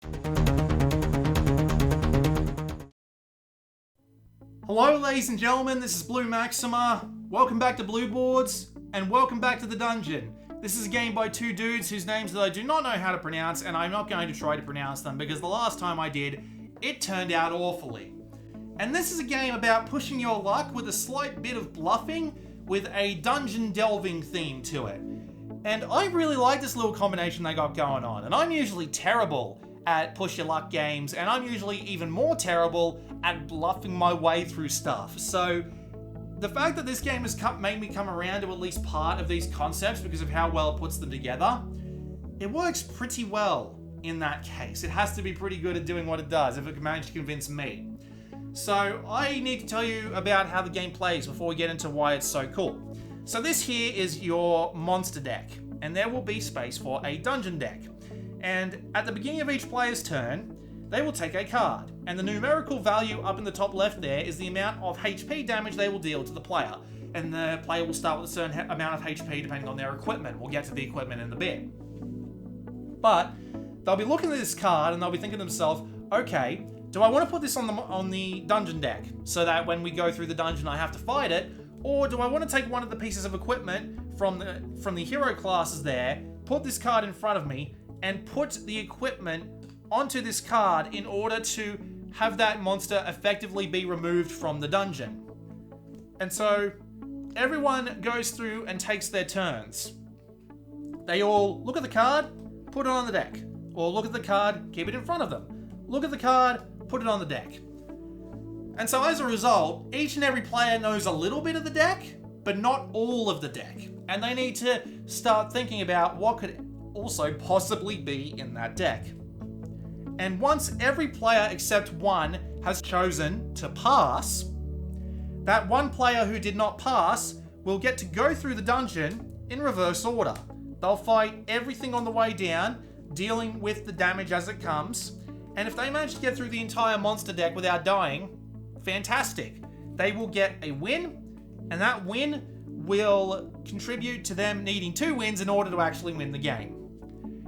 Hello ladies and gentlemen, this is Blue Maxima. Welcome back to Blue Boards, and welcome back to the dungeon. This is a game by two dudes whose names that I do not know how to pronounce, and I'm not going to try to pronounce them because the last time I did, it turned out awfully. And this is a game about pushing your luck with a slight bit of bluffing with a dungeon delving theme to it. And I really like this little combination they got going on, and I'm usually terrible at push your luck games, and I'm usually even more terrible at bluffing my way through stuff. So the fact that this game has made me come around to at least part of these concepts because of how well it puts them together, it works pretty well in that case. It has to be pretty good at doing what it does if it can manage to convince me. So I need to tell you about how the game plays before we get into why it's so cool. So this here is your monster deck, and there will be space for a dungeon deck. And at the beginning of each player's turn, they will take a card, and the numerical value up in the top left there is the amount of HP damage they will deal to the player. And the player will start with a certain amount of HP depending on their equipment. We'll get to the equipment in a bit. But they'll be looking at this card and they'll be thinking to themselves, okay, do I want to put this on the dungeon deck so that when we go through the dungeon I have to fight it? Or do I want to take one of the pieces of equipment from the hero classes there, put this card in front of me, and put the equipment onto this card in order to have that monster effectively be removed from the dungeon. And so everyone goes through and takes their turns. They all look at the card, put it on the deck. Or look at the card, keep it in front of them. Look at the card, put it on the deck. And so as a result, each and every player knows a little bit of the deck, but not all of the deck. And they need to start thinking about what could also possibly be in that deck. And once every player except one has chosen to pass, that one player who did not pass will get to go through the dungeon in reverse order. They'll fight everything on the way down, dealing with the damage as it comes, and if they manage to get through the entire monster deck without dying, fantastic. They will get a win, and that win will contribute to them needing 2 wins in order to actually win the game.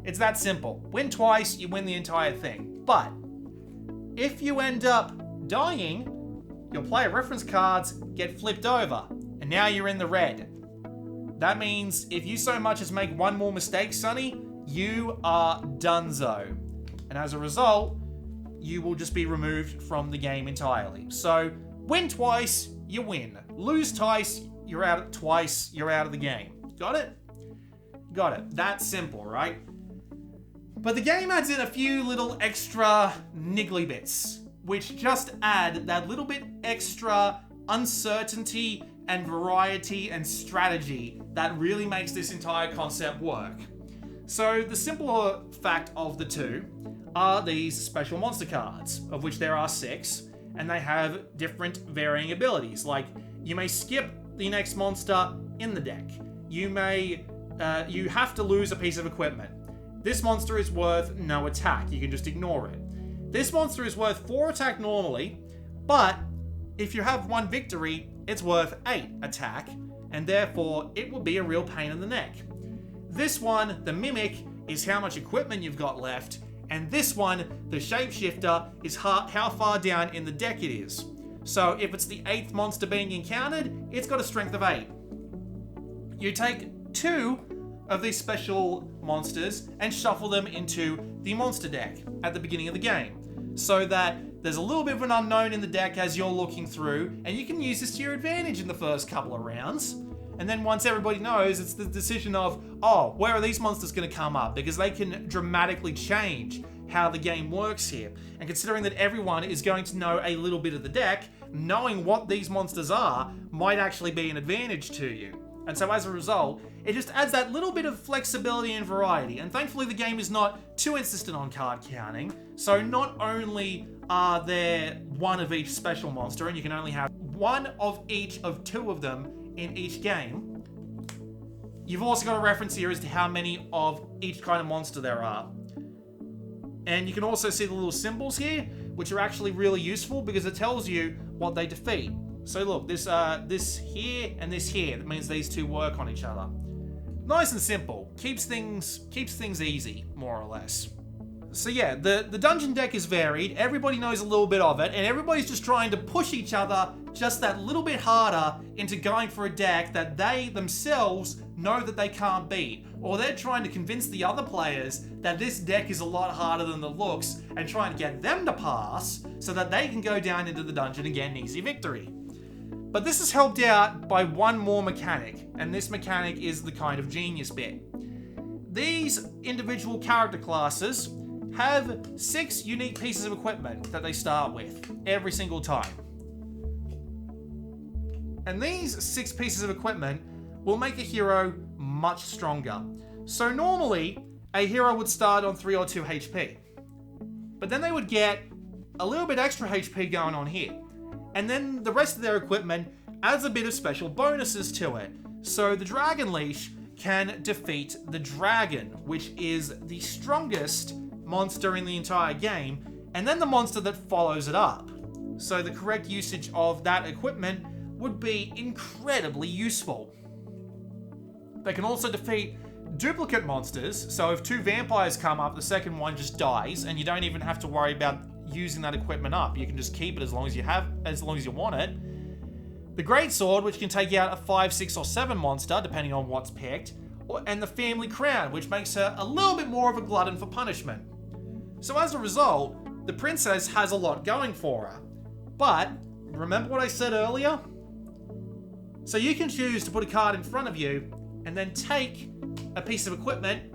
It's that simple. Win twice, you win the entire thing. But if you end up dying, your player reference cards get flipped over, and now you're in the red. That means if you so much as make one more mistake, Sonny, you are donezo. And as a result, you will just be removed from the game entirely. So win twice, you win. Lose twice, you're out twice, you're out of the game. Got it? Got it. That simple, right? But the game adds in a few little extra niggly bits, which just add that little bit extra uncertainty and variety and strategy that really makes this entire concept work. So the simpler fact of the two are these special monster cards, of which there are 6, and they have different varying abilities. Like, you may skip the next monster in the deck. You have to lose a piece of equipment. This monster is worth no attack, you can just ignore it. This monster is worth 4 attack normally, but if you have 1 victory, it's worth 8 attack, and therefore it will be a real pain in the neck. This one, the Mimic, is how much equipment you've got left, and this one, the Shapeshifter, is how far down in the deck it is. So if it's the 8th monster being encountered, it's got a strength of 8. You take 2 of these special monsters and shuffle them into the monster deck at the beginning of the game, so that there's a little bit of an unknown in the deck as you're looking through, and you can use this to your advantage in the first couple of rounds. And then once everybody knows, it's the decision of, oh, where are these monsters going to come up? Because they can dramatically change how the game works here. And considering that everyone is going to know a little bit of the deck, knowing what these monsters are might actually be an advantage to you. And so as a result, it just adds that little bit of flexibility and variety. And thankfully the game is not too insistent on card counting. So not only are there 1 of each special monster, and you can only have 1 of each of 2 of them in each game, you've also got a reference here as to how many of each kind of monster there are. And you can also see the little symbols here, which are actually really useful because it tells you what they defeat. So look, this here and this here, that means these 2 work on each other. Nice and simple. Keeps things easy, more or less. So yeah, the dungeon deck is varied, everybody knows a little bit of it, and everybody's just trying to push each other just that little bit harder into going for a deck that they themselves know that they can't beat. Or they're trying to convince the other players that this deck is a lot harder than it looks and trying to get them to pass so that they can go down into the dungeon and get an easy victory. But this is helped out by one more mechanic, and this mechanic is the kind of genius bit. These individual character classes have 6 unique pieces of equipment that they start with every single time. And these 6 pieces of equipment will make a hero much stronger. So normally, a hero would start on 3 or 2 HP. But then they would get a little bit extra HP going on here. And then the rest of their equipment adds a bit of special bonuses to it. So the Dragon Leash can defeat the dragon, which is the strongest monster in the entire game, and then the monster that follows it up. So the correct usage of that equipment would be incredibly useful. They can also defeat duplicate monsters, so if 2 vampires come up, the second one just dies, and you don't even have to worry about using that equipment up. You can just keep it as long as you want it. The Great Sword, which can take out a 5, 6, or 7 monster, depending on what's picked, and the Family Crown, which makes her a little bit more of a glutton for punishment. So as a result, the princess has a lot going for her. But, remember what I said earlier? So you can choose to put a card in front of you, and then take a piece of equipment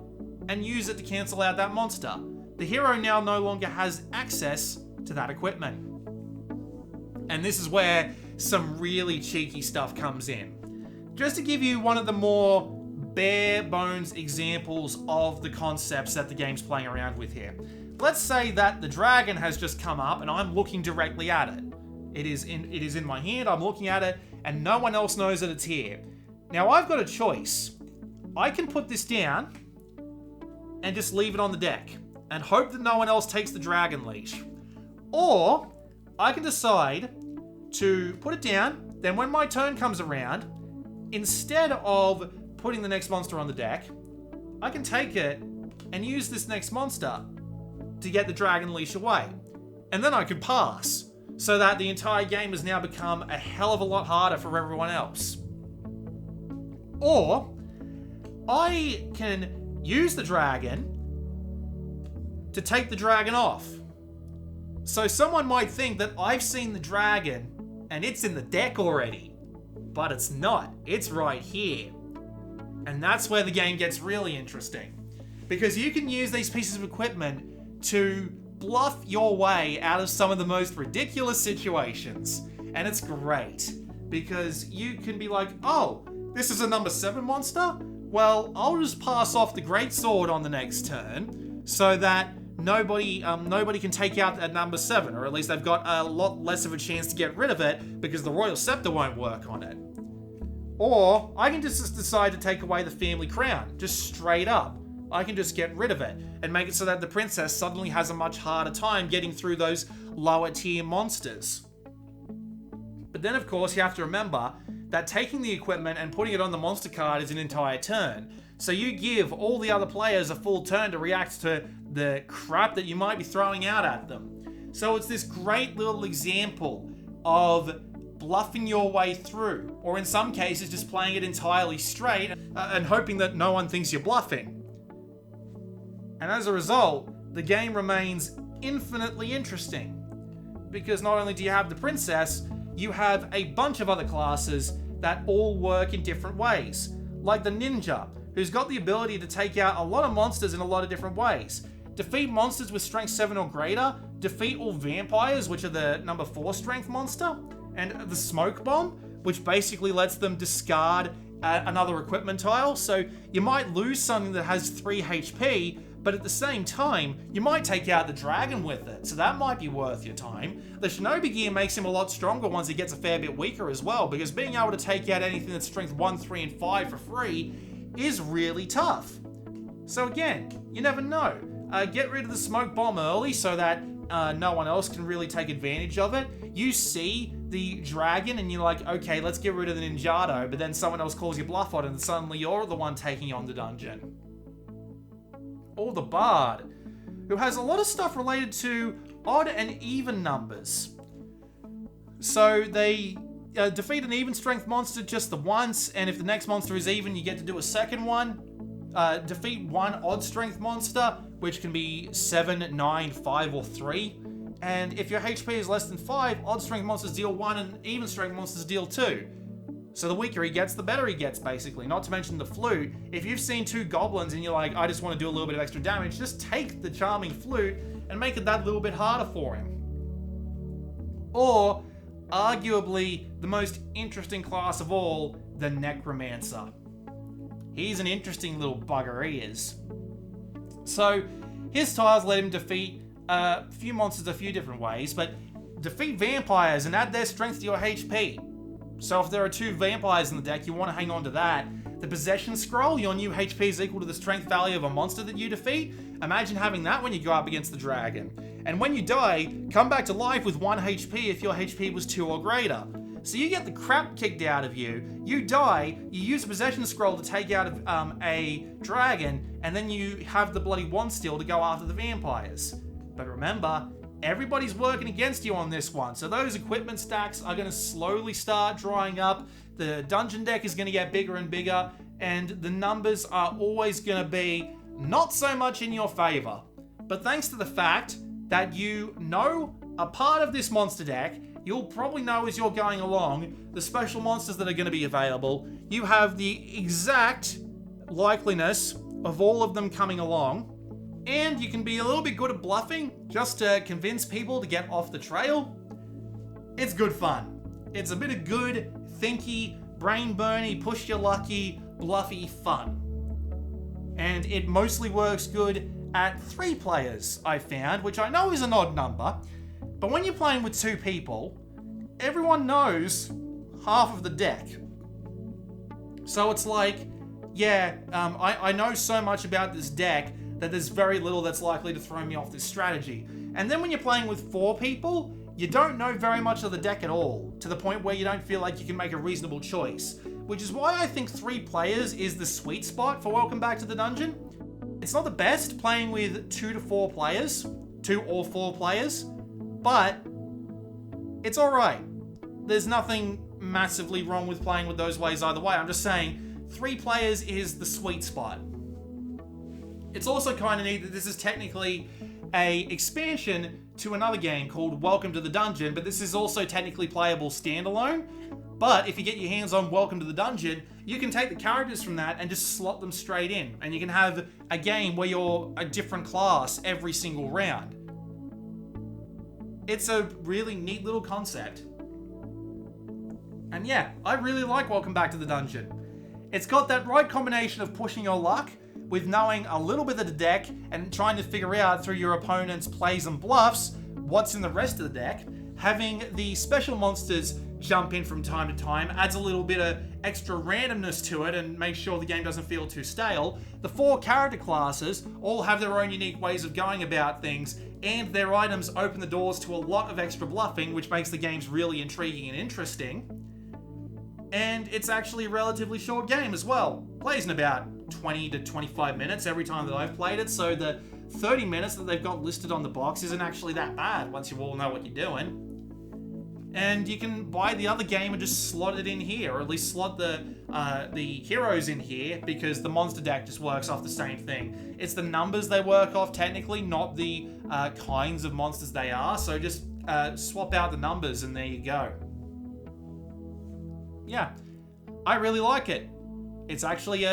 and use it to cancel out that monster. The hero now no longer has access to that equipment. And this is where some really cheeky stuff comes in. Just to give you one of the more bare bones examples of the concepts that the game's playing around with here. Let's say that the dragon has just come up and I'm looking directly at it. It is in my hand, I'm looking at it, and no one else knows that it's here. Now I've got a choice. I can put this down and just leave it on the deck and hope that no one else takes the Dragon Leash. Or I can decide to put it down, then when my turn comes around, instead of putting the next monster on the deck, I can take it and use this next monster to get the Dragon Leash away. And then I can pass, so that the entire game has now become a hell of a lot harder for everyone else. Or I can use the dragon to take the dragon off. So someone might think that I've seen the dragon and it's in the deck already, but it's not. It's right here. And that's where the game gets really interesting, because you can use these pieces of equipment to bluff your way out of some of the most ridiculous situations. And it's great, because you can be like, oh, this is a number 7 monster? Well, I'll just pass off the Great Sword on the next turn, so that nobody can take out that number 7, or at least they've got a lot less of a chance to get rid of it, because the Royal Scepter won't work on it. Or I can just decide to take away the Family Crown, just straight up. I can just get rid of it and make it so that the princess suddenly has a much harder time getting through those lower tier monsters. But then of course you have to remember that taking the equipment and putting it on the monster card is an entire turn. So you give all the other players a full turn to react to the crap that you might be throwing out at them. So it's this great little example of bluffing your way through, or in some cases just playing it entirely straight and hoping that no one thinks you're bluffing. And as a result, the game remains infinitely interesting, because not only do you have the princess, you have a bunch of other classes that all work in different ways, like the ninja, who's got the ability to take out a lot of monsters in a lot of different ways. Defeat monsters with strength 7 or greater, defeat all vampires, which are the number 4 strength monster, and the smoke bomb, which basically lets them discard another equipment tile. So you might lose something that has 3 HP, but at the same time, you might take out the dragon with it, so that might be worth your time. The Shinobi gear makes him a lot stronger once he gets a fair bit weaker as well, because being able to take out anything that's strength 1, 3, and 5 for free is really tough. So again, you never know. Get rid of the smoke bomb early so that no one else can really take advantage of it. You see the dragon and you're like, okay, let's get rid of the ninjato, but then someone else calls you bluff on it and suddenly you're the one taking on the dungeon. Or the bard. who has a lot of stuff related to odd and even numbers. So they defeat an even strength monster just the once, and if the next monster is even, you get to do a second one. Defeat one odd strength monster, which can be 7, 9, 5, or 3. And if your HP is less than 5, odd strength monsters deal 1 and even strength monsters deal 2. So the weaker he gets, the better he gets, basically. Not to mention the flute. If you've seen 2 goblins and you're like, I just want to do a little bit of extra damage, just take the charming flute and make it that little bit harder for him. Or, arguably, the most interesting class of all, the Necromancer. He's an interesting little bugger, he is. So, his tiles let him defeat a few monsters a few different ways, but defeat vampires and add their strength to your HP. So if there are 2 vampires in the deck, you want to hang on to that. The possession scroll, your new HP is equal to the strength value of a monster that you defeat. Imagine having that when you go up against the dragon. And when you die, come back to life with 1 HP if your HP was 2 or greater. So you get the crap kicked out of you, you die, you use a possession scroll to take out a dragon, and then you have the bloody wand steel to go after the vampires. But remember, everybody's working against you on this one, so those equipment stacks are going to slowly start drying up, the dungeon deck is going to get bigger and bigger, and the numbers are always going to be not so much in your favor. But thanks to the fact that you know a part of this monster deck, you'll probably know as you're going along the special monsters that are going to be available. You have the exact likeliness of all of them coming along. And you can be a little bit good at bluffing just to convince people to get off the trail. It's good fun. It's a bit of good, thinky, brain-burny, push-your-lucky, bluffy fun. And it mostly works good at 3 players, I found, which I know is an odd number. But when you're playing with 2 people, everyone knows half of the deck. So it's like, yeah, I know so much about this deck that there's very little that's likely to throw me off this strategy. And then when you're playing with 4 people, you don't know very much of the deck at all, to the point where you don't feel like you can make a reasonable choice. Which is why I think 3 players is the sweet spot for Welcome Back to the Dungeon. It's not the best playing with 2 to 4 players, 2 or 4 players, but it's alright. There's nothing massively wrong with playing with those ways either way. I'm just saying 3 players is the sweet spot. It's also kind of neat that this is technically a expansion to another game called Welcome to the Dungeon, but this is also technically playable standalone. But if you get your hands on Welcome to the Dungeon, you can take the characters from that and just slot them straight in. And you can have a game where you're a different class every single round. It's a really neat little concept. And yeah, I really like Welcome Back to the Dungeon. It's got that right combination of pushing your luck with knowing a little bit of the deck and trying to figure out through your opponent's plays and bluffs what's in the rest of the deck. Having the special monsters jump in from time to time adds a little bit of extra randomness to it and makes sure the game doesn't feel too stale. The 4 character classes all have their own unique ways of going about things, and their items open the doors to a lot of extra bluffing, which makes the games really intriguing and interesting. And it's actually a relatively short game as well. Plays in about 20 to 25 minutes every time that I've played it, so the 30 minutes that they've got listed on the box isn't actually that bad once you all know what you're doing. And you can buy the other game and just slot it in here, or at least slot the heroes in here, because the monster deck just works off the same thing. It's the numbers they work off technically, not the kinds of monsters they are, so just swap out the numbers and there you go. Yeah, I really like it. It's actually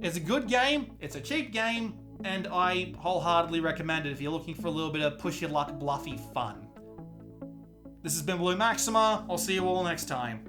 it's a good game, it's a cheap game, and I wholeheartedly recommend it if you're looking for a little bit of push your luck bluffy fun. This has been Blue Maxima. I'll see you all next time.